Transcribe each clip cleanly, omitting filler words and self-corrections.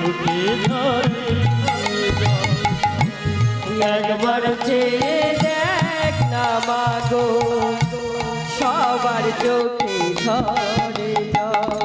চোখে ঝরে একবার চেয়ে দেখ না মাগো সবার চোখে ঝরে জল।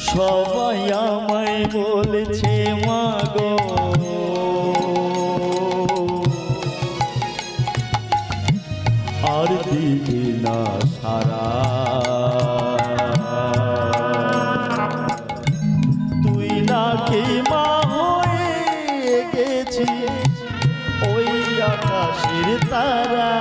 সবাই আমায় বলছে মাগো আর দিবি না সারা তুই নাকি মা হয়ে গেছিস ওই আকাশের তারা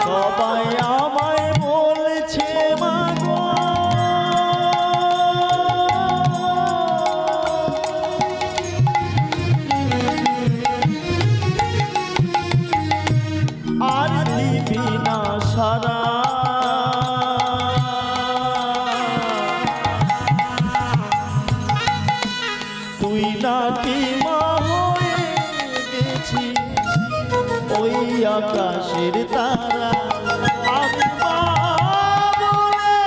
সবাই আমায় বলছে মাগো আর দিবি না সারা তুই নাকি মা হয়ে গেছিস ওই আকাশের তারা আমি মা বলে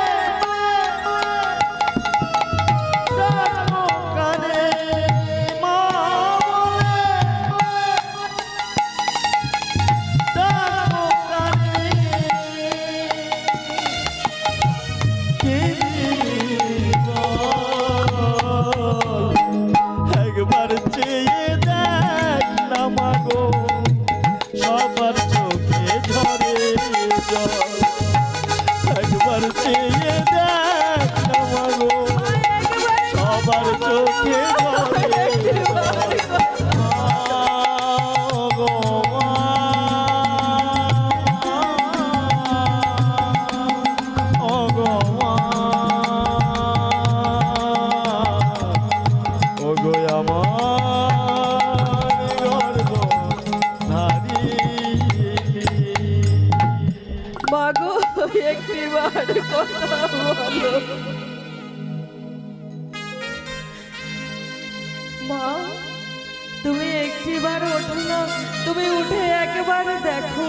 ডাকবো কানে মা বলে ডাকবো কানে কে বল একবার চেয়ে দেখ না মাগো সবার চোখে ঝরে জল একবার চেয়ে দেখ না মাগো সবার চোখে ঝরে মাগো একটিবার কথা বলো মা তুমি একটিবার ওঠো না তুমি উঠে একবার দেখো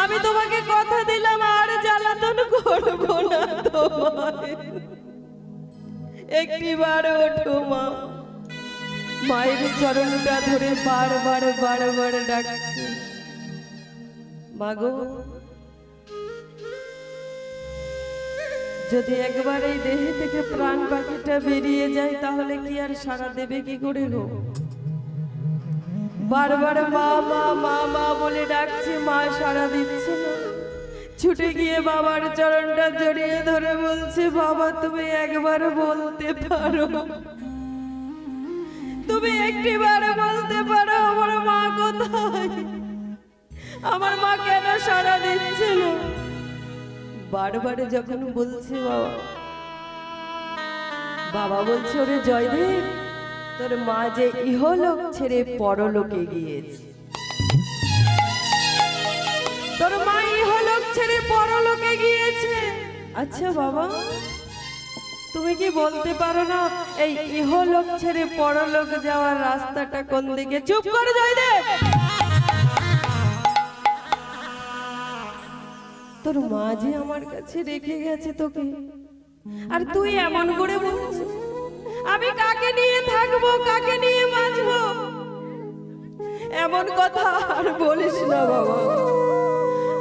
আমি তোমাকে কথা দিলাম আর জ্বালাতন করবো না তোমায় একটিবার ওঠো মা মায়ের চরণটা ধরে বারবার বারবার ডাকছে মাগো যদি একবার এই দেহ থেকে প্রাণ পাখিটা বেরিয়ে যায় তাহলে কি আর সাড়া দেবে কি করে গো বারবার মা মা মা মা বলে ডাকছে মা সাড়া দিচ্ছে না ছুটে গিয়ে বাবার চরণটা জড়িয়ে ধরে বলছে বাবা তুমি একবার বলতে পারো তুমি একটিবার বলতে পারো আমার মা কোথায় আমার মা কেন সাড়া দিচ্ছিল বারবার যখন বলছে বাবা বাবা বলছে ওরে জয়দেব তোর মা যে ইহলোক ছেড়ে পরলোকে গিয়েছে তোর মা ইহলোক ছেড়ে পরলোকে গিয়েছে আচ্ছা বাবা তুমি কি বলতে পারো না এই ইহলোক ছেড়ে পরলোক যাওয়ার রাস্তাটা কোন দিকে চুপ করে জয়দেব তোর মা যে আমার কাছে রেখে গেছে তোকে আর তুই এমন করে বলছিস আমি কাকে নিয়ে থাকবো কাকে নিয়ে বাঁচবো এমন কথা আর বলিস না বাবা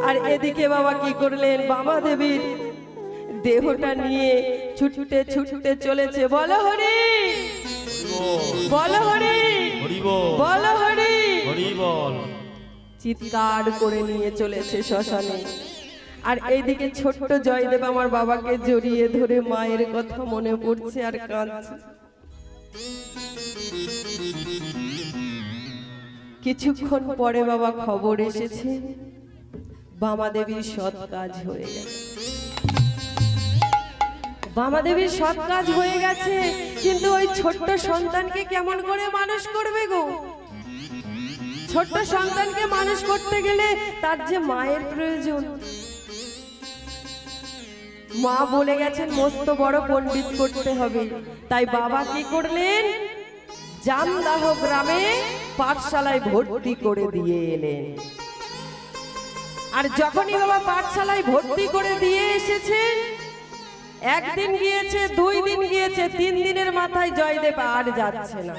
আর এদিকে বাবা কি করলেন বাবা দেবীর দেহটা নিয়ে ছুটতে ছুটতে চলেছে বলো হরি বলো হরি বলো হরি হরি বল চিৎকার করে নিয়ে চলেছে শ্মশানে আর এইদিকে ছোট্ট জয়দেব আমার বাবাকে জড়িয়ে ধরে মায়ের কথা মনে পড়ছে আর কাঁদছে। কিছুক্ষণ পরে বাবা খবর এসেছে বামাদেবীর সৎ কাজ হয়ে গেছে। বামাদেবীর সৎ কাজ হয়ে গেছে, কিন্তু ওই ছোট্ট সন্তানকে কেমন করে মানুষ করবে গো? ছোট্ট সন্তানকে মানুষ করতে গেলে তার যে মায়ের প্রয়োজন। মা বলে গেছেন মস্ত বড় পণ্ডিত করতে হবে। তাই বাবা কি করলেন? জামদাহ গ্রামে পাঠশালায় ভর্তি করে দিয়ে এলেন। আর যখনই বাবা পাঠশালায় ভর্তি করে দিয়ে এসেছেন, একদিন গিয়েছে, 2 দিন গিয়েছে, 3 দিনের মাথায় জয়দেব আর যাচ্ছে না।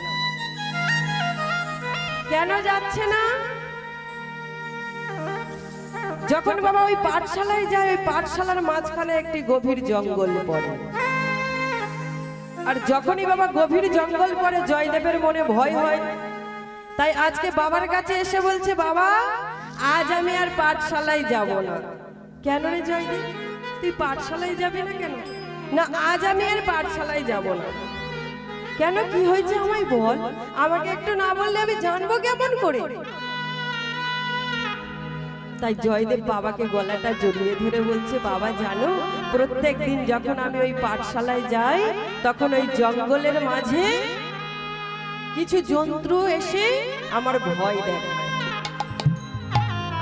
কেন যাচ্ছে না? যখন বাবা ওই পাঠশালায় যায়, ওই পাঠশালার মাঝখানে একটি গভীর জঙ্গল পড়ে। আর যখনই বাবা গভীর জঙ্গল পড়ে, জয়দেবের মনে ভয় হয়। তাই আজকে বাবার কাছে এসে বলছে, বাবা আজ আমি আর পাঠশালায় যাব না। কেন রে জয়দেব, তুই পাঠশালায় যাবি না কেন? না, আজ আমি আর পাঠশালায় যাব না। কেন, কি হয়েছে আমায় বল, আমাকে একটু না বললে আমি জানবো কেমন করে? তাই জয়দেব বাবাকে গলাটা জড়িয়ে ধরে বলছে, বাবা জানো, প্রত্যেক দিন যখন আমি ওই পাঠশালায় যাই, তখন ওই জঙ্গলের মাঝে কিছু জন্তু এসে আমার ভয় দেখায়।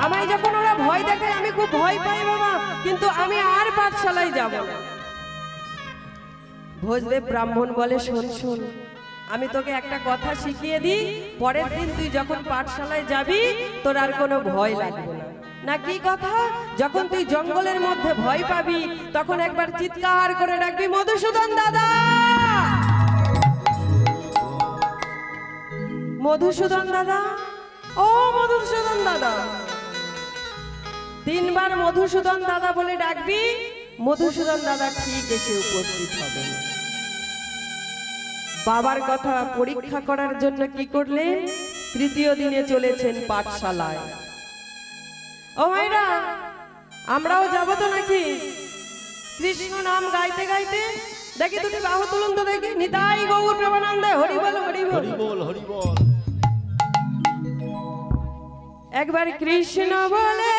আমায় যখন ওরা ভয় দেখায় আমি খুব ভয় পাই বাবা, কিন্তু আমি আর পাঠশালায় যাব না। ভোজদেব ব্রাহ্মণ বলে, শোন শোন, আমি তোকে একটা কথা শিখিয়ে দিই, পরের দিন তুই যখন পাঠশালায় যাবি তোর আর কোনো ভয় লাগবে না। না, কি কথা? যখন তুই জঙ্গলের মধ্যে ভয় পাবি তখন একবার চিৎকার করে ডাকবি, মধুসূদন দাদা, মধুসূদন দাদা, ও মধুসূদন দাদা। 3 বার মধুসূদন দাদা বলে ডাকবি, মধুসূদন দাদা ঠিক এসে উপস্থিত হবে। বাবার কথা পরীক্ষা করার জন্য কি করলেন? 3য় দিনে চলেছেন পাঠশালায়। ও মাইরা, আমরাও যাব তো নাকি? কৃষ্ণ নাম গাইতে গাইতে দেখি 2টি বাহু তুলুন তো দেখি। নিতাই গৌর প্রেমানন্দে, হরি বল হরি বল হরি বল হরি বল। একবার কৃষ্ণ বলে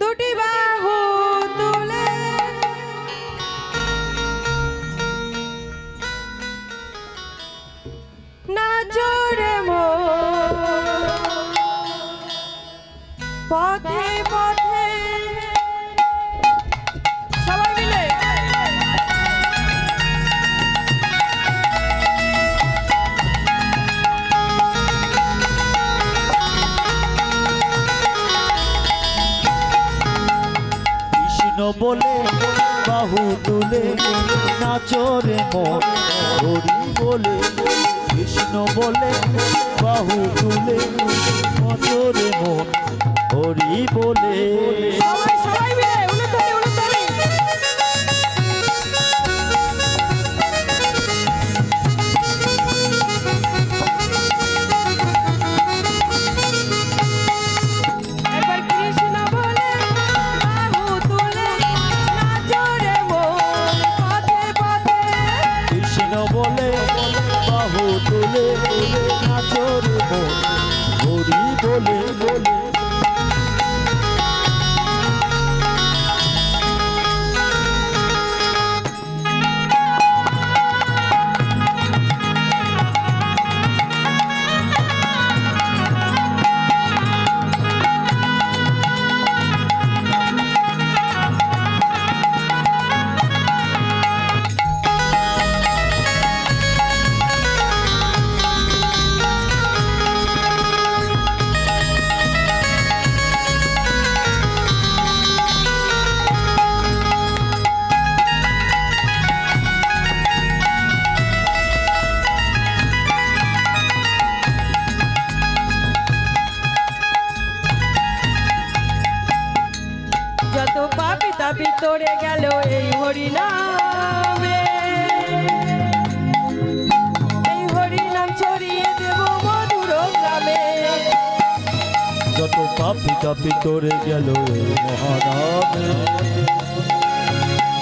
2টি বাহু তুলে নাচো রে মন পথে পথে, সবাই মিলে। কৃষ্ণ বলে বাহু তুলে নাচো রে মন, হরি বলে। কৃষ্ণ বলে বাহু তুলে নাচো রে মন, হরি বলে। সবাই সবাই মিলে উলুধ্বনি উলুধ্বনি। একবার কৃষ্ণ বলে বাহু তুলে নাচো রে মন পথে পথে। কৃষ্ণ বলে বাহু তুলে নাচো রে মন, হরি বলে বলে। যত পাপি তাপি তোরে গেল এই হরি নামে, এই হরি নাম ছড়িয়ে দেব মধুর গ্রামে। যত যত পাপি তাপি তোরে গেল এই মহানামে,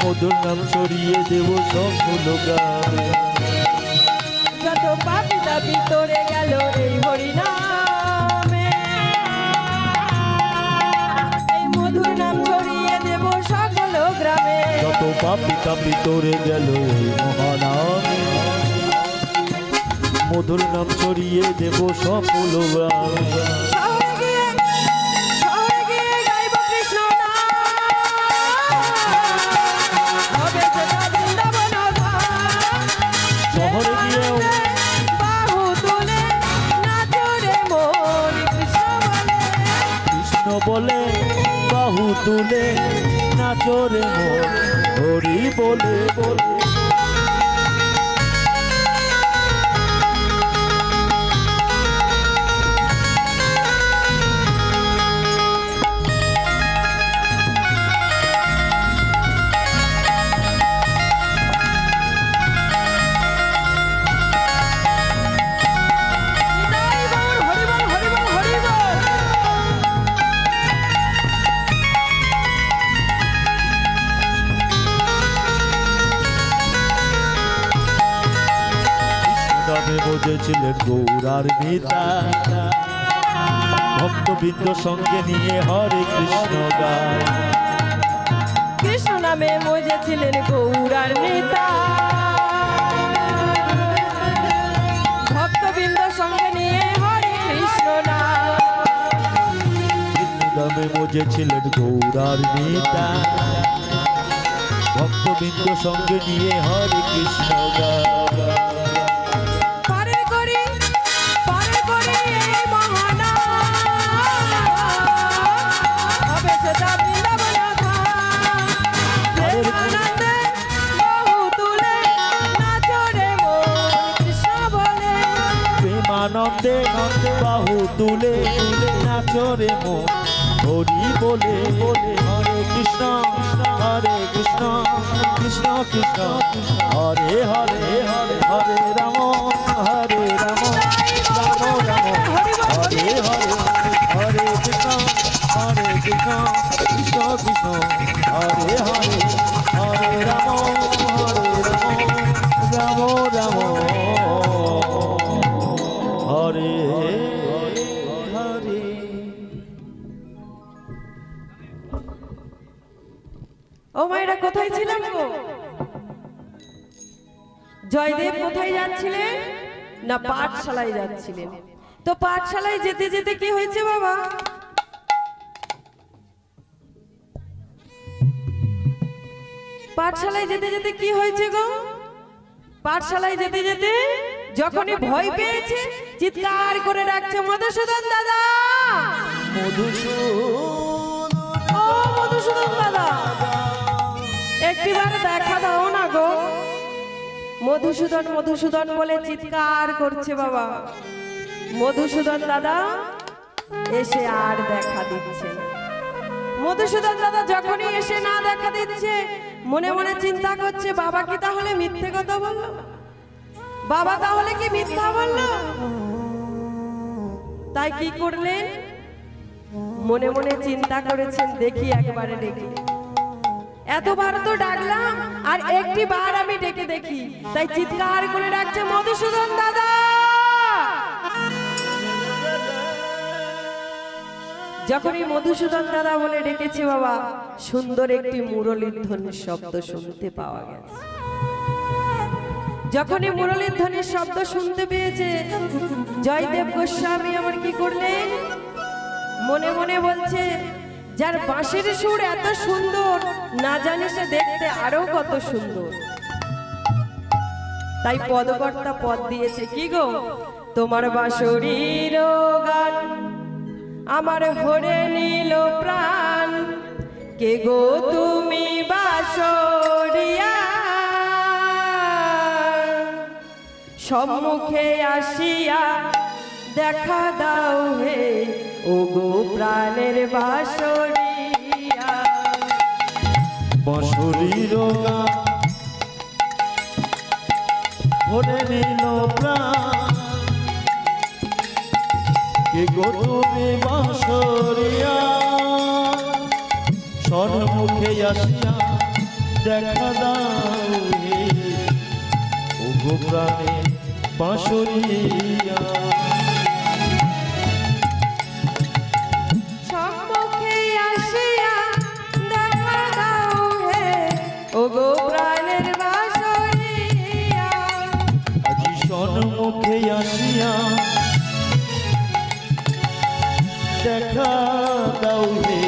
মধুর নাম ছড়িয়ে দেব সকল গ্রামে। যত পাপি তাপি তোরে গেল এই হরি নামে, এই মধুর নাম ছড়িয়ে দেব সকল গ্রামে। যত পাপি তাপি তোরে গেল এই মহানামে, মধুর নাম ছড়িয়ে দেব সকল গ্রামে। শহরে গিয়ে গাইব কৃষ্ণ নাম, হবে সেটা বৃন্দাবন ধাম। শহরে গিয়েও বাহু তুলে নাচো রে মন কৃষ্ণ বলে, কৃষ্ণ বলে বাহু তুলে নাচো রে মন হরি বলে বলে। নিতাই গৌর হরি বল, হরি বল, হরি বল। নামে বুঝেছিলেন গৌরার নেতা, ভক্তবৃন্দ সঙ্গে নিয়ে হরে কৃষ্ণ গায়। কৃষ্ণ নামে মজেছিলেন গৌরার নেতা, ভক্তবৃন্দ সঙ্গে নিয়ে হরে কৃষ্ণ নাম। নামে বুঝেছিলেন গৌরার নেতা, ভক্তবৃন্দ সঙ্গে নিয়ে হরে কৃষ্ণ গায়। পারে করি এই মহানাম, হবে সেটা বৃন্দাবন ধাম। প্রেমানন্দে বাহু তুলে নাচো রে মন কৃষ্ণ বলে। প্রেমানন্দে বাহু তুলে নাচো রে মন হরি বলে বলে। হরে কৃষ্ণ কৃষ্ণ কৃষ্ণ হরে হরে হরে হরে রাম হরে রাম রাম রাম হরে হরে হরে কৃষ্ণ কৃষ্ণ কৃষ্ণ হরে হরে হরে রাম রাম রাম হরে হরে। ও মায়েরা কোথায় ছিলাম গো? জয়দেব কোথায় যাচ্ছিলেন? না পাঠশালায় যাচ্ছিলেন। তো পাঠশালায় যেতে যেতে কি হয়েছে বাবা? পাঠশালায় যেতে যেতে কি হয়েছে গো? পাঠশালায় যেতে যেতে যখনই ভয় পেয়েছে চিৎকার করে ডাকছে মধুসূদন দাদা, ও মধুসূদন দাদা, একটিবার দেখা দাও না গো। মধুসূদন মধুসূদন বলে চিৎকার করছে বাবা। মধুসূদন দাদা এসে আর দেখা দিচ্ছে না। মধুসূদন দাদা যখনই এসে না দেখা দিচ্ছে মনে মনে চিন্তা করছে বাবা কি তাহলে মিথ্যে কথা বললো? বাবা তাহলে কি মিথ্যা বললো? তাই কি করলেন? মনে মনে চিন্তা করেছেন দেখি একবারে ডেকে, এতবার তো ডাকলাম আর একটি বার আমি ডেকে দেখি। তাই চিৎকার করে ডাকছে মধুসূদন দাদা। যখনই মধুসূদন দাদা বলে ডেকেছে বাবা, সুন্দর একটি মুরলীর ধ্বনির শব্দ শুনতে পাওয়া গেছে। যখনই মুরলীর ধ্বনির শব্দ শুনতে পেয়েছে জয়দেব গোস্বামী আমার কি করলেন? মনে মনে বলছে যার বাঁশির সুর এত সুন্দর, না জানি সে দেখতে আরো কত সুন্দর। তাই পদকর্তা পদ দিয়েছে কি গো, তোমার বাঁশরীর গান আমার হরে নিল প্রাণ, কে গো তুমি বাঁশরিয়া, সম্মুখে আসিয়া দেখা দাও হে ও গো প্রাণের বাঁশরিয়া। বাঁশরীর গান হরে নিল প্রাণ, কে গো তুমি বাঁশরিয়া সম্মুখে আসিয়া দেখা দাও হে ও গো প্রাণে বাঁশরিয়া সম্মুখে আসিয়া দেখা দাও হে ওগো প্রাণের বাঁশরিয়া আজি সম্মুখে আসিয়া দেখা দাও হে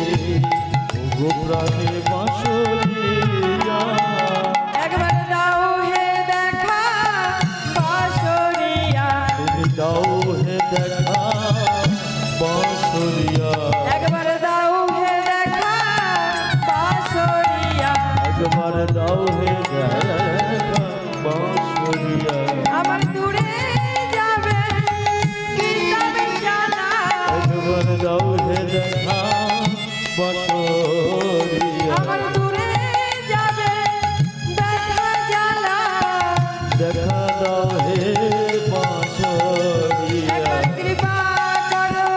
ও গো প্রাণে বাঁশরিয়া একবার দাও হে দেখা বাঁশরিয়া তুমি দাও হে দেখা বাঁশরিয়া একবার দাও হে দেখা বাঁশরিয়া একবার দাও হে দেখা বাঁশরিয়া আমার দূরে যাবে কি যাবে জানা একবার দাও হে দেখা বাঁশরিয়া আমার দূরে যাবে ব্যথা জ্বালা দেখা দাও হে বাঁশরিয়া একবার কৃপা করো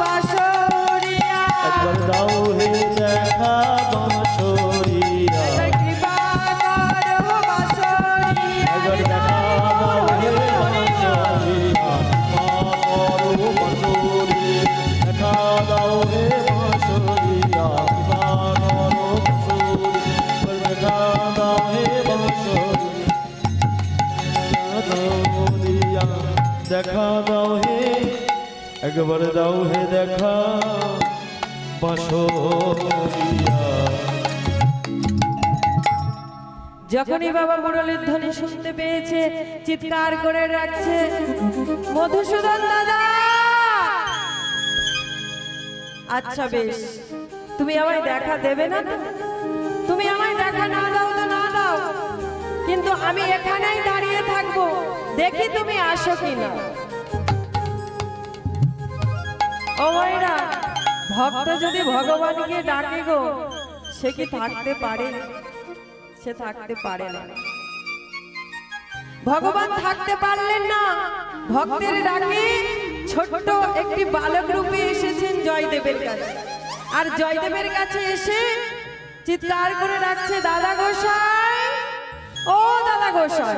বাঁশরিয়া একবার দাও হে দেখা বাঁশরিয়া একবার কৃপা করো বাঁশরিয়া একবার দেখা দাও হে বাঁশরিয়া করো বাঁশরি দেখা দাও হে বাঁশরিয়া করো বাঁশরি দেখা দাও হে বাঁশরিয়া দেখা দাও হে একবার দাও হে দেখা বাঁশরিয়া যখনই বাবা মুরলীর ধ্বনি শুনতে পেয়েছে চিৎকার করে রাখছে মধুসূদন দাদা। আচ্ছা বেশ, তুমি আমায় দেখা দেবে না তো? তুমি আমায় দেখা না দাও তো না দাও, কিন্তু আমি এখানেই দাঁড়িয়ে থাকবো, দেখি তুমি আসো কিনা। ও মায়েরা, ভক্ত যদি ভগবানকে ডাকে গো, সে কি থাকতে পারে? সে থাকতে পারে না। ভগবান থাকতে পারলেন না, ভক্তের ডাকে ছোট্ট একটি বালক রূপে এসেছেন জয়দেবের কাছে। আর জয়দেবের কাছে এসে চিৎকার করে ডাকছে, দাদা গোসাই, ও দাদা গোসাই।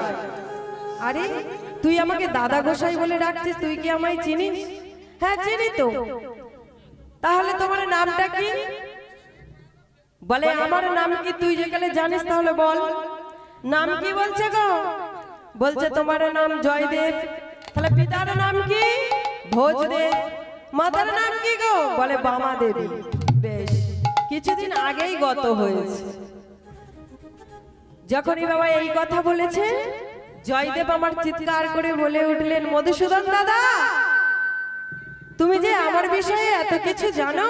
আরে তুই আমাকে দাদা গোসাই বলে ডাকছিস, তুই কি আমায় চিনিস? হ্যাঁ চিনি তো। তাহলে তোমার নামটা কি? বলে আমার নাম কি তুই যেখানে জানিস তাহলে বল। নাম কি বলছে গো? বলছে তোমার নাম জয়দেব। তাহলে পিতার নাম কি? ভোজদেব। মাতার নাম কি গো? বলে বামা দেবী। বেশ, কিছুদিন আগেই গত হয়েছে। যখনই বাবা এই কথা বলেছে, জয়দেব আমার চিৎকার করে বলে উঠলেন, মধুসূদন দাদা, তুমি যে আমার বিষয়ে এত কিছু জানো,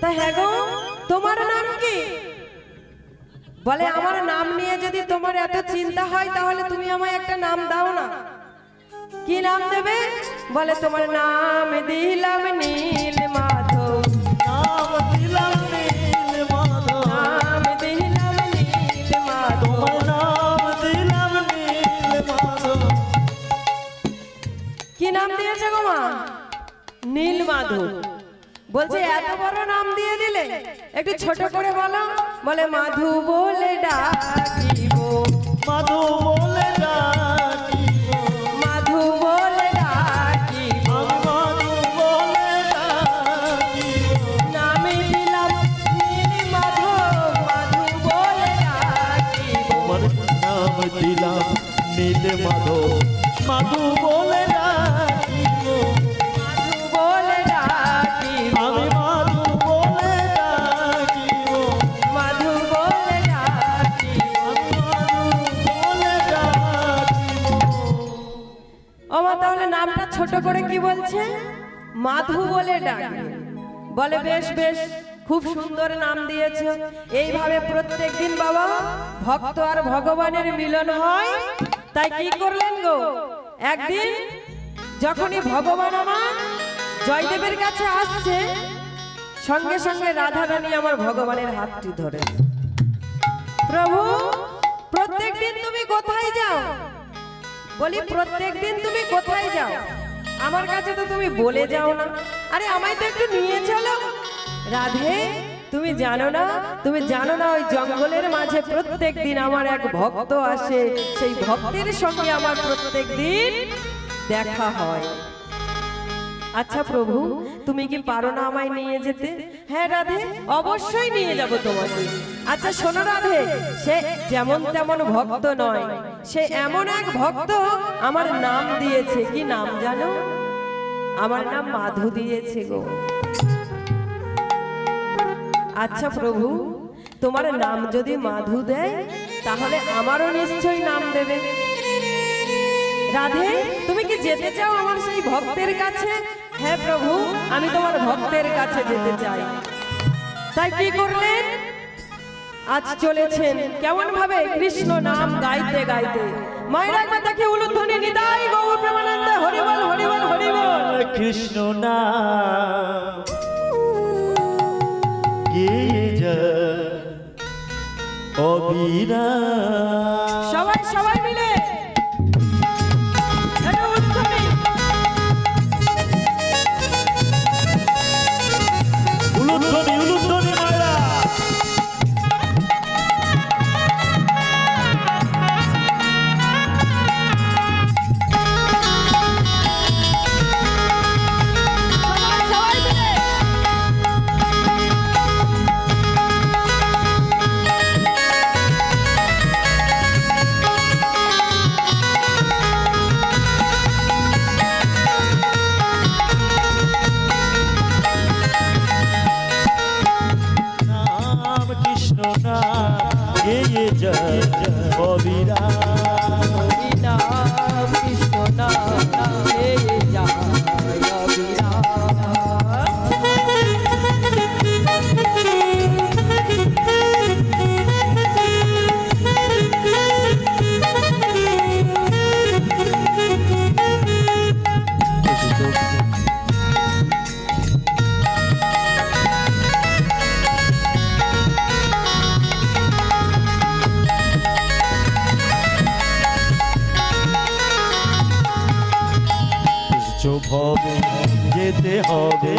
তা হ্যাঁ গো, তোমার নাম কি? বলে আমার নাম নিয়ে যদি তোমার এত চিন্তা হয় তাহলে তুমি আমায় একটা নাম দাও না। কি নাম দেবে? বলে তোমার নাম দিলাম নীল মাধব। নাম দিলাম নীল মাধব, নাম দিলাম নীল মাধব। তোমার নাম দিলাম নীল মাধব। কি নাম দিয়েছে গো মা? নীল মাধব। বলছে এত বড় নাম দিয়ে দিলে, একটু ছোট করে বলো। বলে মাধু বলে ডাকিব, মাধু বলে ডাকিব, মাধু বলে ডাকিব, আমি মাধু বলে ডাকিব। নামে দিলাম নীল মাধব, মাধু বলে ডাকিব। তোমার নাম দিলাম নীল মাধব, মাধু বলে ডাকিব, মাধু বলে ডাকিব, আমি মাধু বলে ডাকিব, মাধু বলে ডাকিব। আমি মাধু বলে ডাকিব। ও মা, তাহলে নামটা ছোট করে কি বলছে? মাধু বলে ডাকবে। বলে বেশ বেশ, খুব সুন্দর নাম দিয়েছে। এইভাবে প্রত্যেকদিন বাবা ভক্ত আর ভগবানের মিলন হয়। তাই কি করলেন গো, একদিন যখনই ভগবান আমার জয়দেবের কাছে আসছে, সঙ্গে সঙ্গে রাধা রানী আমার ভগবানের হাতটি ধরে, প্রভু প্রত্যেকদিন তুমি কোথায় যাও? বলি প্রত্যেকদিন তুমি কোথায় যাও? আমার কাছে তো তুমি বলে যাও না। আরে আমায় তো একটু নিয়ে চলো। রাধে, তুমি জানো না, তুমি জানো না ওই জঙ্গলের মাঝে প্রত্যেক দিন আমার এক ভক্ত আসে, সেই ভক্তের সঙ্গে আমার প্রত্যেক দিন দেখা হয়। আচ্ছা প্রভু, তুমি কি পারো না আমায় নিয়ে যেতে? হ্যাঁ রাধে, অবশ্যই নিয়ে যাব তোমাকে। আচ্ছা শোনো রাধে, সে যেমন তেমন ভক্ত নয়, সে এমন এক ভক্ত আমার নাম দিয়েছে। কি নাম জানো? আমার নাম মাধু দিয়েছে গো। আচ্ছা প্রভু, তোমার নাম যদি মাধু দেয় তাহলে আমারও নিশ্চয়ই নাম দেবে। রাধে, তুমি কি যেতে চাও আমার সেই ভক্তের কাছে? হ্যাঁ প্রভু, আমি তোমার ভক্তের কাছে যেতে চাই। তাই কি করলেন? আজ চলেছেন কেমন ভাবে? কৃষ্ণ নাম গাইতে গাইতে। মায়ের একবার দেখি উলুধ্বনি নিতাই গৌর প্রেমানন্দে হরি বল হরি বল হরি বল। কৃষ্ণ নাম গেয়ে যায় অবিরাম। সবাই সবাই মিলে একটা উলুধ্বনি। উলুধ্বনি উলুধ্বনি মায়েরা। সবাই মিলে নাম কৃষ্ণ নাম গেয়ে যায় অবিরাম। নাম কৃষ্ণ নাম নামে যায় অবিরাম। ভবে যেতে হবে,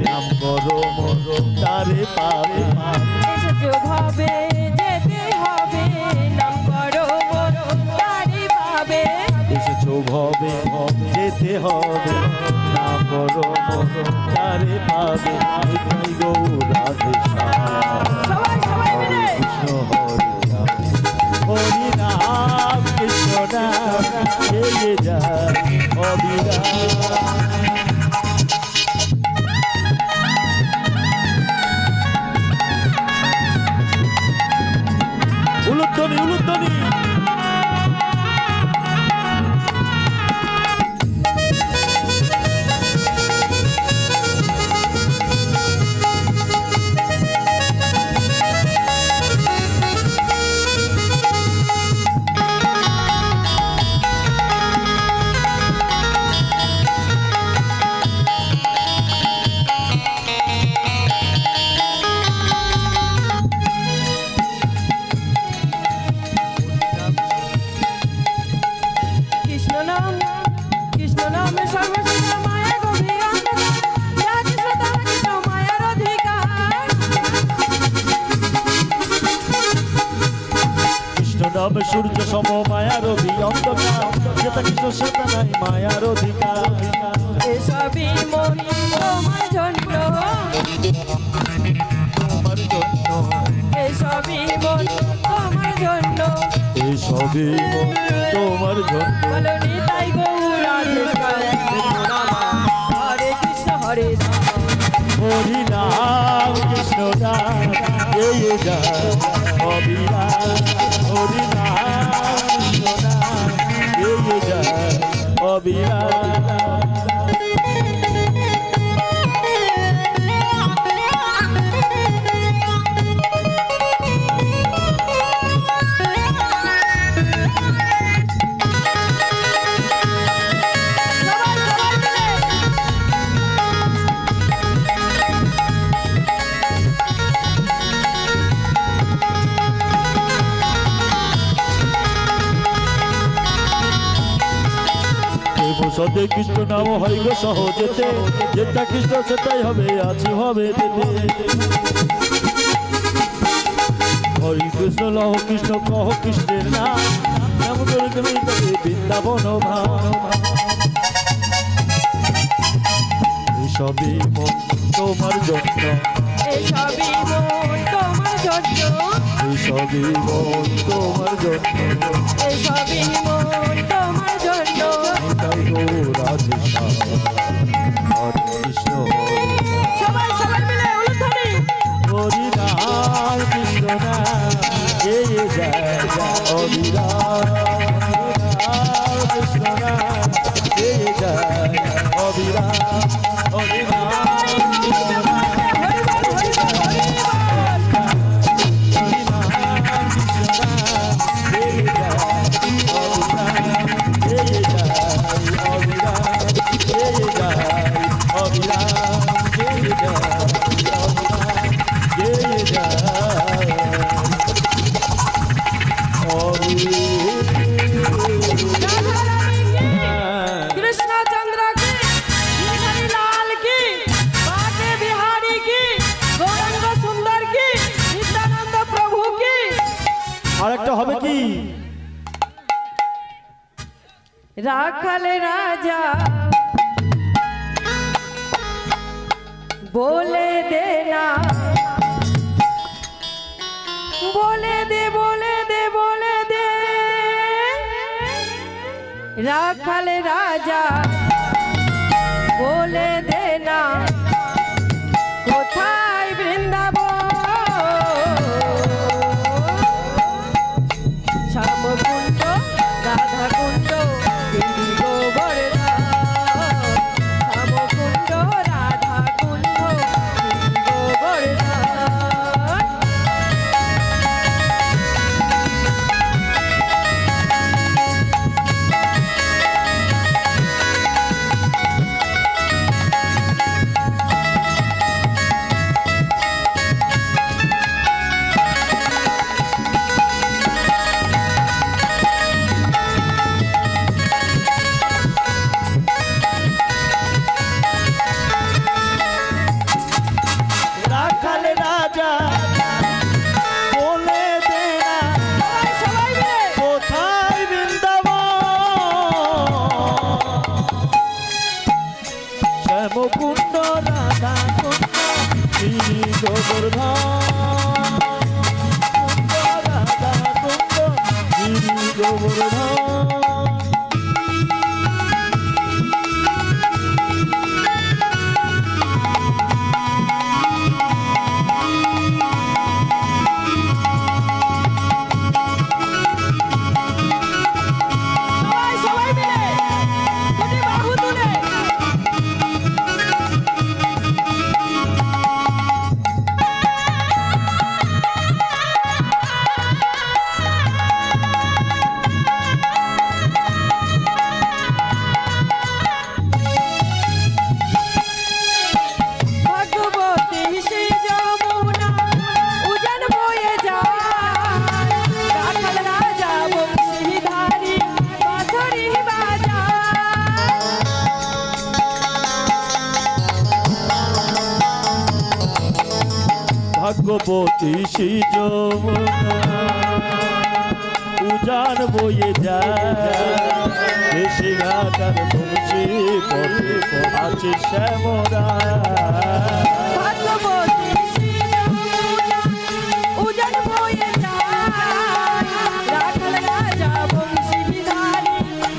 নাম করো মরো তারে পাবে। এসেছো ভাবে যেতে হবে, নাম করো মরো তারি পাবে। এসেছো ভবে যেতে হবে, নাম করো মরো তারে পাবে। নিতাই গৌর রাধে শ্যাম, সবাই সবাই মিলে কৃষ্ণ হরি নাম কৃষ্ণ নাম গেয়ে যায় অবিরাম। উলুধ্বনি উলুধ্বনি। কৃষ্ণ নাম কৃষ্ণ নামে সর্বশ্রেষ্ঠ মায়া গভীর অন্ধকার। যা কৃষ্ণ তাহা কৃষ্ণ মায়ার অধিকার। কৃষ্ণ নাম সূর্য সম মায়ার অভি অন্ধকার। যেটা কৃষ্ণ সেটা নাই মায়ার অধিকার। এসবই মন তোমার জন্য, তোমার জন্য এসবই মন তোমার জন্য। এসবই তোমার জন্য। বলো নিতাই গৌর রাধে শ্যাম। হরে কৃষ্ণ হরে রাম। হরি নাম কৃষ্ণ নাম গেয়ে যায় অবিরাম। হরি নাম কৃষ্ণ নাম গেয়ে যায় অবিরাম। সদে কৃষ্ণ নাম হয় গো সহজেতে, যেটা কৃষ্ণ সেটাই হবে, আছে হবে যেতে। হরি কৃষ্ণ লহ কৃষ্ণ কহ কৃষ্ণের নাম, নাম করে তুমি তবে বৃন্দাবন ধাম। এসবই মন তোমার জন্য, এসবই মন তোমার জন্য, এসবই মন তোমার জন্য, এসবই মন তোমার জন্য। তাই গো রাধে শ্যাম হরে কৃষ্ণ সবাই সবাই মিলে উলুধ্বনি। হরি রাম কৃষ্ণ নাম জয় জয় জয় হরি রাম কৃষ্ণ নাম জয় জয় হরি রাম হরি রাম কৃষ্ণ নাম হরি বল, হরি বল, হরি বল। হরি রাম কৃষ্ণ নাম জয় জয় হরি রাম জয় জয় হরি রাম জয় জয় হরি রাম জয় জয় হরি রাম জয় জয় कृष्णचंद्र की, श्रीहरि लाल की, बाके बिहारी की, गौरंग सुंदर की, नित्यानंद प्रभु की। আর একটা হবে কি? राखल राजा बोले देना, बोले दे, बोले दे, बोले दे। राखल राजा बोले देना, কোথায় বৃন্দাবন, শ্যামকুণ্ড রাধাকুণ্ড গিরি গোবর্ধন, শ্যামকুণ্ড রাধাকুণ্ড গিরি গোবর্ধন। রাখাল রাজা বলে দে না, সবাই মিলে কোথায় বৃন্দাবন, শ্যামকুণ্ড রাধাকুণ্ড গিরি গোবর্ধন, কুণ্ড রাধাকুণ্ড গিরি গোবর্ধন। সবাই সবাই মিলে দুটি বাহু তুলে ভগবতী শ্রী যমুনা উজান বয়ে যায়, রাখাল রাজা বংশীধারী বাঁশরি বাজায়। ভাগ্যবতী শ্রী যমুনা উজান বয়ে যায়, দেশে ঘাটার বংশী পথে আছে শ্যামরা। ভগবতী শ্রী যমুনা উজান বয়ে যায়, রাখাল রাজা বংশীধারী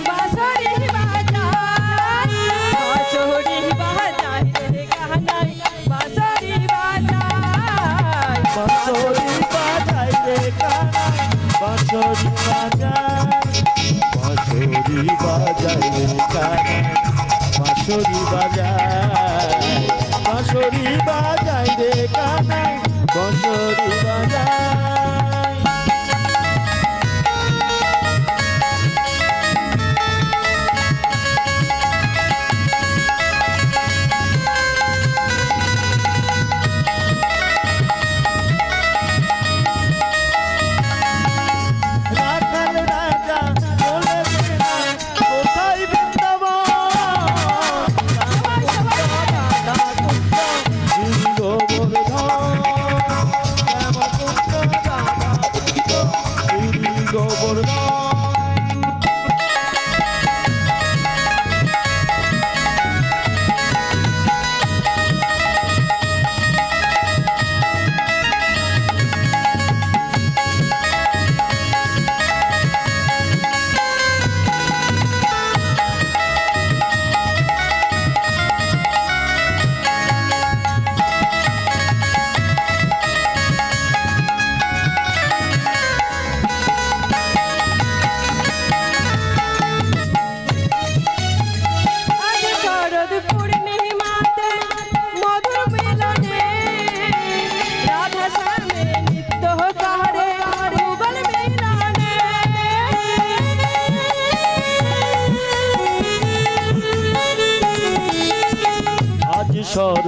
বাঁশরি বাজায়। বাঁশরি বাজায় রে কানাই, বাঁশরি বাজায়। বাঁশরি বাজায় রে কানাই, বাঁশরি বাজায়, বাঁশরি বাজায় রে কানাই, বাঁশরি বাজায়, বাঁশরি বাজায় রে কানাই, বাঁশরি বাজায়। রাখাল রাজা বলে দে না, কোথায় বৃন্দাবন,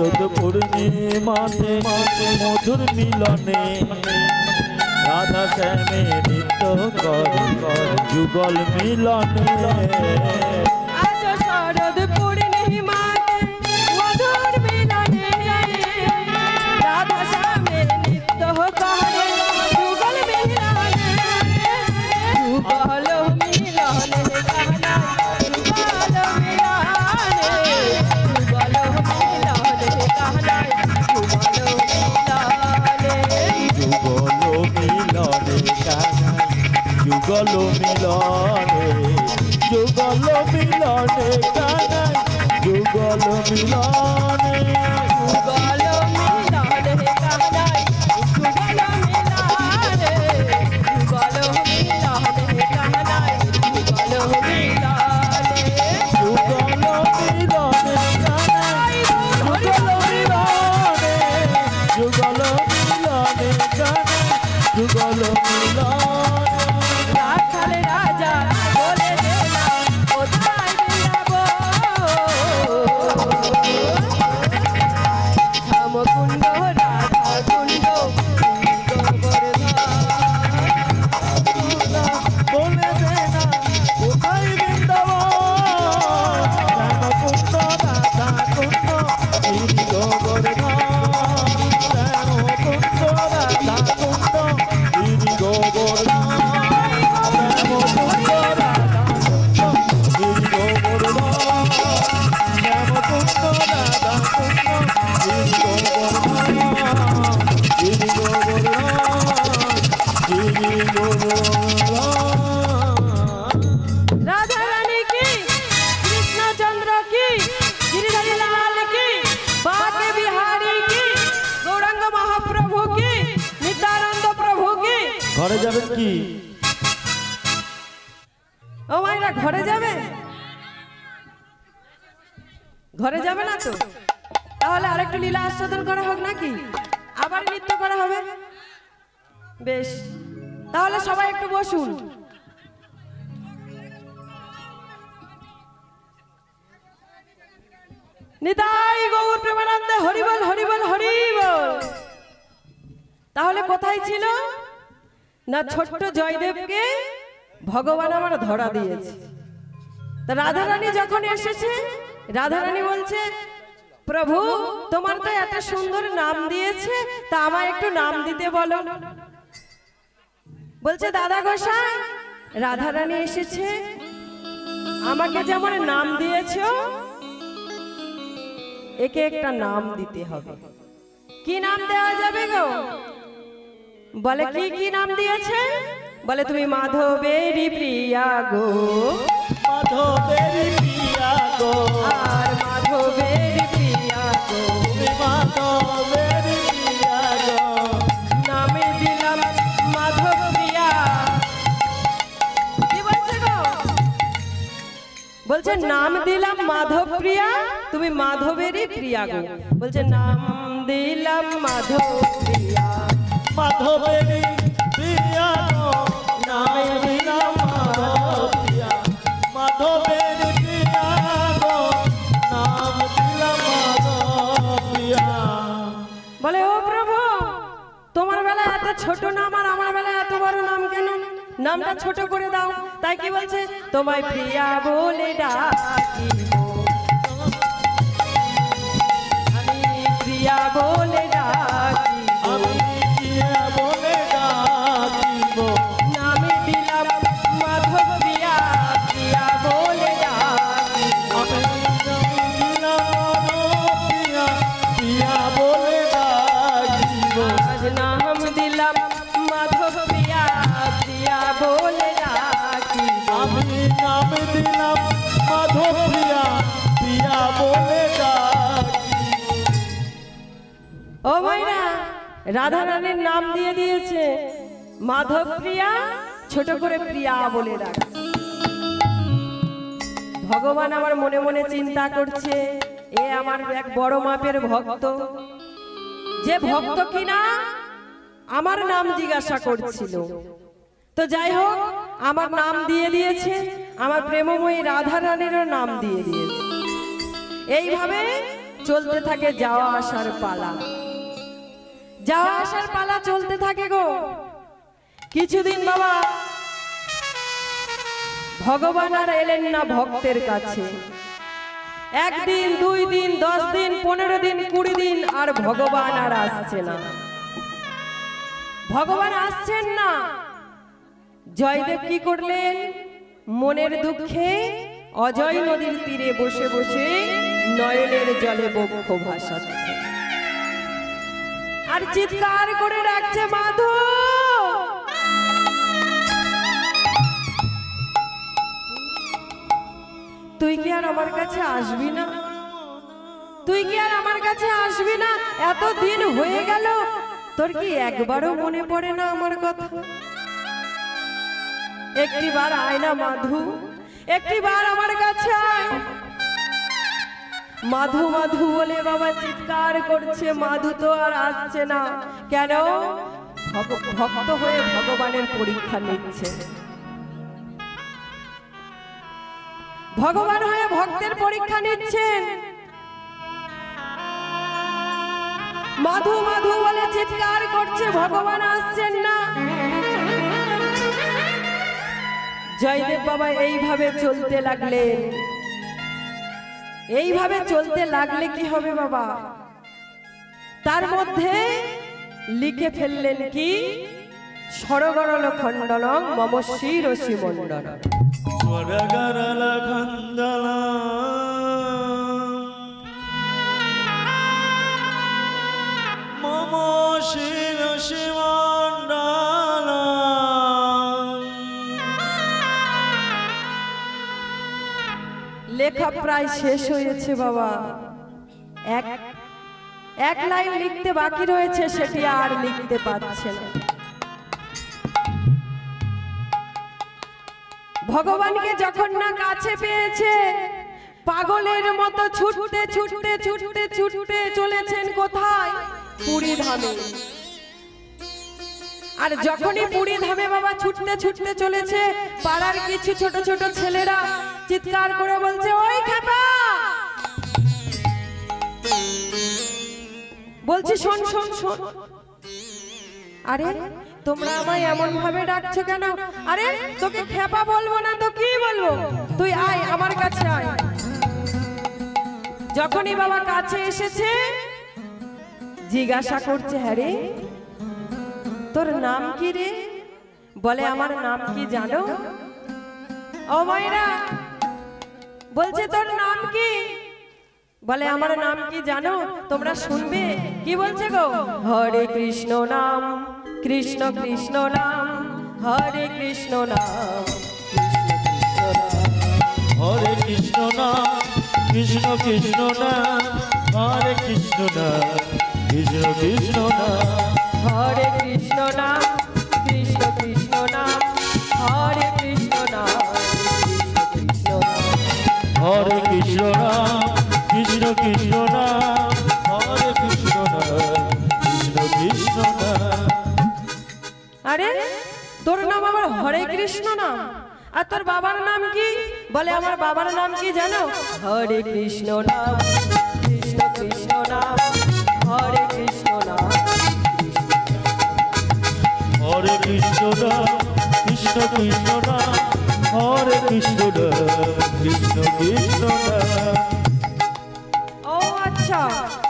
শরৎ পূর্ণিমাতে মধুর মিলনে রাধা শ্যামে নৃত্য করে যুগল মিলনে আজ শরৎ পূর্ণিমাতে মধুর মিলনে রাধা শ্যামে নৃত্য করে যুগল মিলনে যুগল মিলনে গানা যুগল মিলনে যুগল মিলনে গানা যুগল মিলনে যুগল মিলনে যুগল মিলনে কানাই যুগল মিলনে যুগল মিলনে গানা যুগল মিলনে যুগল মিলনে গানা যুগল মিলনে যুগল মিলনে কানাই যুগল মিলনে যুগল মিলনে কানাই যুগল মিলনে রাখাল রাজা বলে দেনা কোথায় বিলাবো শ্যামকুণ্ড রাধা কুণ্ড বলে দে না কোথায় বৃন্দাবন শ্যামকুণ্ড রাধা কুণ্ড গিরি গোবর্ধন শ্যামকুণ্ড রাধা কুণ্ড গিরি গোবর্ধন শ্যামকুণ্ড রাধা কুণ্ড গিরি গোবর্ধন শ্যামকুণ্ড রাধা কুণ্ড গিরি গোবর্ধন গিরি গোবর্ধন রাধা রানী কি কৃষ্ণচন্দ্র কি গিরিধারী লাল কি বাকে বিহারী কি গৌরাঙ্গ মহাপ্রভু কি নিত্যানন্দ প্রভু কি ঘরে যাবেন কি ও মাইরা ঘরে যাবে ঘরে যাবে না তো তাহলে আরেকটু লীলা আস্বাদন করা হোক নাকি আবার নৃত্য করা হবে বেশ তাহলে সবাই একটু বসুন নিতাই গৌর প্রেমানন্দে হরিবল হরিবল হরিবল তাহলে কোথায় ছিল না ছোট্ট জয়দেবকে ভগবান আমার ধরা দিয়েছে তা রাধারানী যখন এসেছে রাধারানী বলছে প্রভু তোমার তো এত সুন্দর নাম দিয়েছে তা আমায় একটু নাম দিতে বলো বলছে দাদা গোসাই রাধারানী এসেছে আমাকে যেমন নাম দিয়েছো একে একটা নাম দিতে হবে কি নাম দেওয়া যাবে গো বলে কি কি নাম দিয়েছে বলে তুমি মাধবেরই প্রিয়া গো মাধবেরি প্রিয়া গো আর মাধবেরই প্রিয়া গো তুমি মাধবেরি প্রিয়া গো নামে দিলাম মাধব প্রিয়া কি বলছে গো বলছে নাম দিলাম মাধব প্রিয়া তুমি মাধবেরই প্রিয়া গো বলছে নাম দিলাম মাধব প্রিয়া মাধবেরি প্রিয়া গো নাম দিলাম মাধব প্রিয়া মাধবেরি প্রিয়া গো নাম দিলাম মাধব প্রিয়া বলে ও প্রভু তোমার বেলা এত ছোট নাম আর আমার বেলা এত বড় নাম কেন নামটা ছোট করে দাও তাই কি বলছে তোমায় প্রিয়া বলে ডাকিব আমি প্রিয়া বলে ডাকিব আমি প্রিয়া বলে ডাকিব নামে দিলাম মাধব প্রিয়া প্রিয়া বলে ডাকিব আমি দিলাম প্রিয়া প্রিয়া বলে ডাকিব আজ নাম দিলাম মাধব প্রিয়া প্রিয়া বলে ডাকিব আমি নাম দিলাম মাধব প্রিয়া প্রিয়া বলে ডাকিব ও মাইরা রাধা রানীর নাম দিয়ে দিয়েছে মাধব প্রিয়া ছোট করে প্রিয়া বলে ডাকে ভগবান আমার মনে মনে চিন্তা করছে এ আমার এক বড় মাপের ভক্ত যে ভক্ত কিনা আমার নাম জিজ্ঞাসা করছিল তো যাই হোক আমার নাম দিয়ে দিয়েছে আমার প্রেমময়ী রাধা রানীরও নাম দিয়ে দিয়েছে এইভাবে চলতে থাকে যাওয়া আসার পালা, যাওয়া আসার পালা চলতে থাকে গো। কিছুদিন বাবা ভগবান আর এলেন না ভক্তের কাছে। একদিন, 2 দিন, 10 দিন, 15 দিন, 20 দিন, আর ভগবান আর আসছে না। ভগবান আসছেন না। জয়দেব কি করলেন? মনের দুঃখে অজয় নদীর তীরে বসে বসে নয়নের জলে বক্ষ ভাসাচ্ছে আর চিৎকার করে ডাকছে, মাধব তুই কি আর আমার কাছে আসবি না? তুই কি আর আমার কাছে আসবি না? এত দিন হয়ে গেল, তোর কি একবারও মনে পড়ে না আমার কথা? একটিবার আয় না মাধু, একটিবার আমার কাছে আয়। মাধু মাধু বলে বাবা চিৎকার করছে, মাধু তো আর আসছে না। কেন? ভক্ত হয়ে ভগবানের পরীক্ষা নিচ্ছে। ভগবান হয়ে ভক্তের পরীক্ষা নিচ্ছেন। মাধু মাধু বলে চিৎকার করছে, ভগবান আসছেন না। জয়দেব বাবা এইভাবে চলতে লাগলেন। এইভাবে চলতে লাগলে কি হবে বাবা? তার মধ্যে লিখে ফেললেন কি? সরগরল খণ্ডলং মম শিরসি মণ্ডল। স্বরগরল খণ্ডলং মম শিরসি মণ্ডলং। লেখা প্রায় শেষ হয়েছে বাবা। এক লাইন লিখতে বাকি রয়েছে, সেটি আর লিখতে পারছে না। ভগবানকে যখন না কাছে পেয়েছে, পাগলের মতো ছুটতে ছুটতে ছুটতে ছুটতে চলেছেন কোথায়? পুরী ধামে। আর যখনই পুরী ধামে বাবা ছুটতে ছুটতে চলেছে, পাড়ার কিছু ছোট ছোট ছেলেরা চিৎকার করে বলছে, ওই খেপা, বলছি শোন শোন শোন। আরে তোমরা আমায় এমন ভাবে ডাকছো কেন? আরে তোকে খেপা বলবো না তো কি বলবো? তুই আয় আমার কাছে আয়। যখনই বাবা কাছে এসেছে, জিজ্ঞাসা করছে, হ্যাঁ রে তোর নাম কি রে? বলে আমার নাম কি জানো? ও মায়েরা বলছে, তোর নাম কি? বলে আমার নাম কি জানো? তোমরা শুনবে কি বলছে গো? হরে কৃষ্ণ নাম, কৃষ্ণ কৃষ্ণ নাম, হরে কৃষ্ণ নাম, হরে কৃষ্ণ নাম, কৃষ্ণ কৃষ্ণ নাম, হরে কৃষ্ণ নাম, কৃষ্ণ কৃষ্ণ নাম। হরে কৃষ্ণ নাম, কৃষ্ণ কৃষ্ণ নাম, হরে কৃষ্ণ নাম, কৃষ্ণ কৃষ্ণ নাম। হরে কৃষ্ণ নাম, কৃষ্ণ কৃষ্ণ নাম, হরে কৃষ্ণ নাম, কৃষ্ণ কৃষ্ণ নাম। আরে তোর নাম আবার হরে কৃষ্ণ নাম, আর তোর বাবার নাম কি? বলে আমার বাবার নাম কি জানো? হরে কৃষ্ণ নাম, কৃষ্ণ কৃষ্ণ নাম, হরে কৃষ্ণ নাম। হরে কৃষ্ণ নাম, কৃষ্ণ কৃষ্ণ নাম, হরে কৃষ্ণ নাম, কৃষ্ণ কৃষ্ণ নাম। ও আচ্ছা,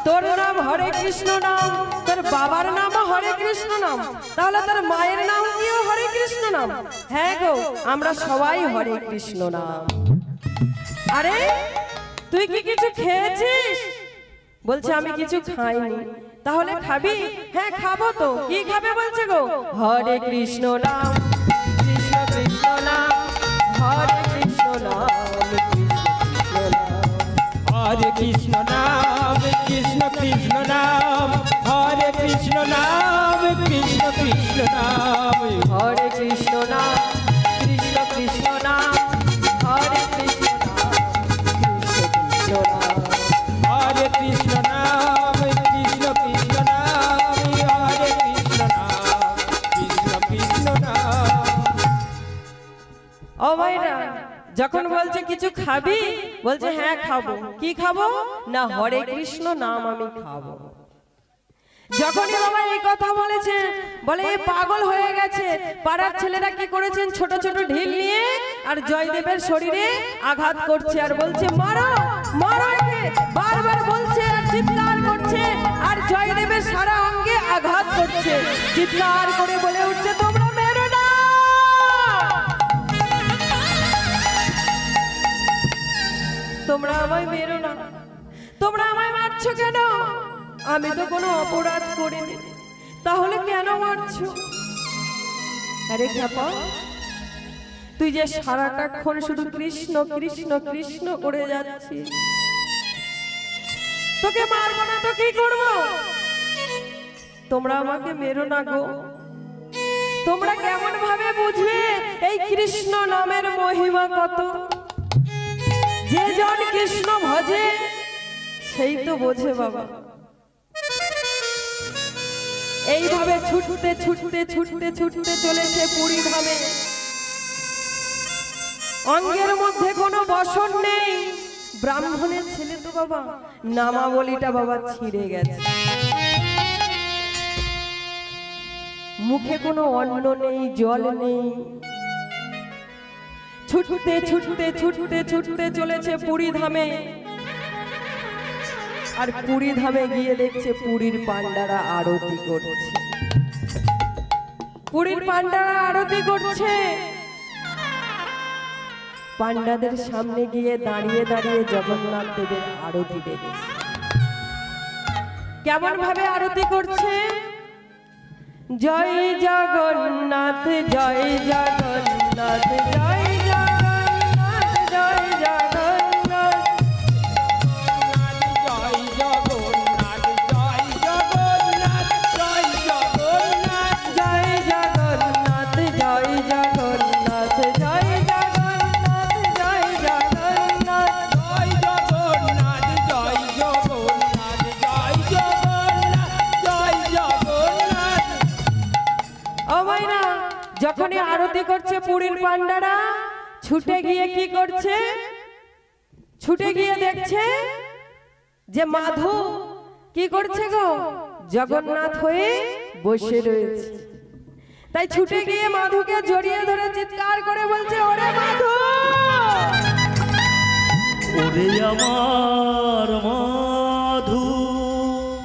তোর নাম হরে কৃষ্ণ নাম, তোর বাবার নামও হরে কৃষ্ণ নাম, তাহলে তোর মায়ের নাম কিও হরে কৃষ্ণ নাম? হ্যাঁ গো, আমরা সবাই হরে কৃষ্ণ নাম। আরে তুই কি কিছু খেয়েছিস? বলছে আমি কিছু খাইনি। তাহলে খাবি? হ্যাঁ খাবো তো। কি খাবে বলছে গো? হরে কৃষ্ণ নাম, কৃষ্ণ কৃষ্ণ নাম, হরে কৃষ্ণ নাম, কৃষ্ণ কৃষ্ণ নাম। হরে কৃষ্ণ নাম, কৃষ্ণ কৃষ্ণ নাম, হরে কৃষ্ণ নাম, কৃষ্ণ কৃষ্ণ নাম। হরে কৃষ্ণ নাম, কৃষ্ণ কৃষ্ণ নাম, হরে কৃষ্ণ নাম, কৃষ্ণ কৃষ্ণ নাম। হরে কৃষ্ণ নাম, কৃষ্ণ কৃষ্ণ নাম, হরে কৃষ্ণ নাম, কৃষ্ণ কৃষ্ণ নাম। ও ভাইরা যখন বলছে কিছু খাবি, বলছে হ্যাঁ খাবো। কি খাবো না, হরে কৃষ্ণ নাম আমি খাবো। যখনই বাবা এই কথা বলেছে, বলে এ পাগল হয়ে গেছে। পাড়ার ছেলেরা কি করেছেন, ছোট ছোট ঢিল নিয়ে আর জয়দেবের শরীরে আঘাত করছে আর বলছে মারো মারো একে, বারবার বলছে আর চিৎকার করছে আর জয়দেবের সারা অঙ্গে আঘাত করছে। চিৎকার করে বলে উঠছে তোমরা মেরো না, তোমরা আমায় মেরো না, তোমরা আমায় মারছো কেন? আমি তো কোনো অপরাধ করিনি, তাহলে কেন মারছো? আরে খ্যাপা, তুই যে সারাটাক্ষণ শুধু কৃষ্ণ কৃষ্ণ কৃষ্ণ করে যাচ্ছিস, তোকে মারবো না তো কি করবো? তোমরা আমাকে মেরো না গো। তোমরা কেমন ভাবে বুঝবে এই কৃষ্ণ নামের মহিমা কত? যে জন কৃষ্ণ ভজে সেই তো বোঝে বাবা। এইভাবে ছুটতে ছুটতে ছুটতে ছুটতে চলেছে পুরী ধামে। অঙ্গের মধ্যে কোনো বসন নেই। ব্রাহ্মণের ছেলে তো বাবা, নামাবলিটা বাবা ছিঁড়ে গেছে। মুখে কোনো অন্ন নেই, জল নেই। ছুটতে ছুটতে ছুটতে ছুটতে চলেছে পুরী ধামে। আর পুরী ধামে গিয়ে দেখছে পুরীর পান্ডারা আরতি করছে। পুরীর পান্ডারা আরতি করছে। পান্ডাদের সামনে গিয়ে দাঁড়িয়ে দাঁড়িয়ে জগন্নাথ দেবের আরতি দেখছে। কেমন ভাবে আরতি করছে? জয় জগন্নাথ জয় জগন্নাথ জয় জগন্নাথ জয় জগন্নাথ জয় জগন্নাথ জয় জগন্নাথ জয় জগন্নাথ জয় জগন্নাথ জয় জগন্নাথ জয় জগন্নাথ জয় জগন্নাথ জয় জগন্নাথ জয় জগন্নাথ জয় জগন্নাথ জয় জগন্নাথ। ও মাইনা, যখনই আরতি করছে পুরীর পান্ডারা ছুটে গিয়ে কি করছে? ছুটে গিয়ে দেখছে যে মাধু কি করছে গো, জগন্নাথ হয়ে বসে রয়েছে। তাই ছুটে গিয়ে মাধুকে জড়িয়ে ধরে চিৎকার করে বলছে ওরে মাধু, ওরে আমার মাধু,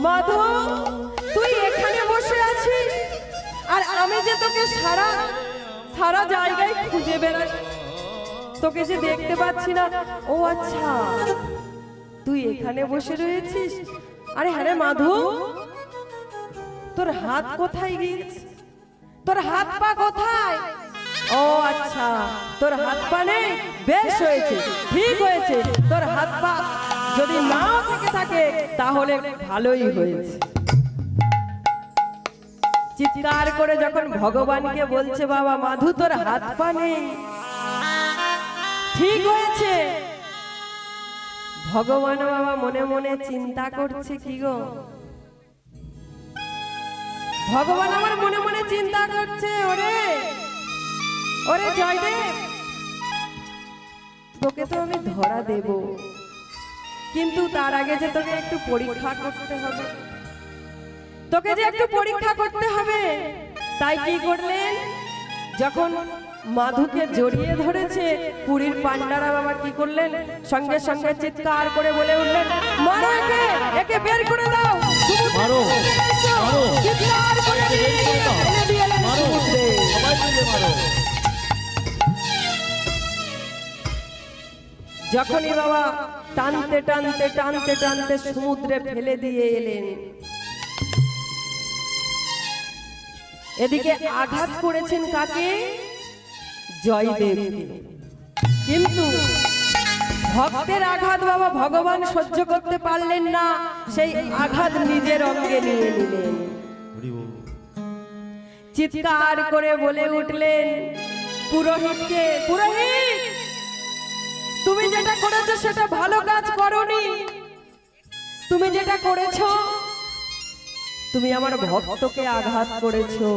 মাধু তুই এখানে বসে আছিস আর আমি যে তোকে সারা সারা জায়গায় খুঁজে বেড়াই, তোকে যে দেখতে পাচ্ছি না। ও আচ্ছা, তুই এখানে বসে রয়েছিস। আরে হ্যাঁ রে মাধু, তোর হাত কোথায় গিয়েছে? তোর হাত পা কোথায়? ও আচ্ছা, তোর হাত পা নেই? বেশ হয়েছে, ঠিক হয়েছে। তোর হাত পা যদি নাও থেকে থাকে তাহলে ভালোই হয়েছে। চিৎকার করে যখন ভগবানকে বলছে বাবা মাধু তোর হাত পা নেই, ঠিক হয়েছে। ভগবান বাবা মনে মনে চিন্তা করছে কি গো, ভগবান আমার মনে মনে চিন্তা করছে ওরে ওরে জয়দেব, তোকে তো আমি ধরা দেব, কিন্তু তার আগে যে তোকে একটু পরীক্ষা করতে হবে, তোকে যে একটু পরীক্ষা করতে হবে। তাই কি করলেন? যখন মাধুকে জড়িয়ে ধরেছে পুরীর পান্ডারা বাবা কি করলেন? সঙ্গে সঙ্গে চিৎকার করে বলে উঠলেন মারো একে, একে বের করে দাও, মারো, মারো। চিৎকার করে একে বের করে দাও। ফেলে দিয়ে এলেন মারো, সমুদ্রে। সবাই মিলে মারো। যখনই বাবা টানতে টানতে টানতে টানতে সমুদ্রে ফেলে দিয়ে এলেন, এদিকে আঘাত করেছেন কাকে? জয়দেবকে। কিন্তু ভক্তের আঘাত বাবা ভগবান সহ্য করতে পারলেন না, সেই আঘাত নিজের অঙ্গে নিয়ে নিলেন। হরি বল। চিৎকার করে বলে উঠলেন পুরোহিতকে, পুরোহিত তুমি যেটা করেছো সেটা ভালো কাজ করোনি। তুমি যেটা করেছো, তুমি আমার ভক্তকে আঘাত করেছো।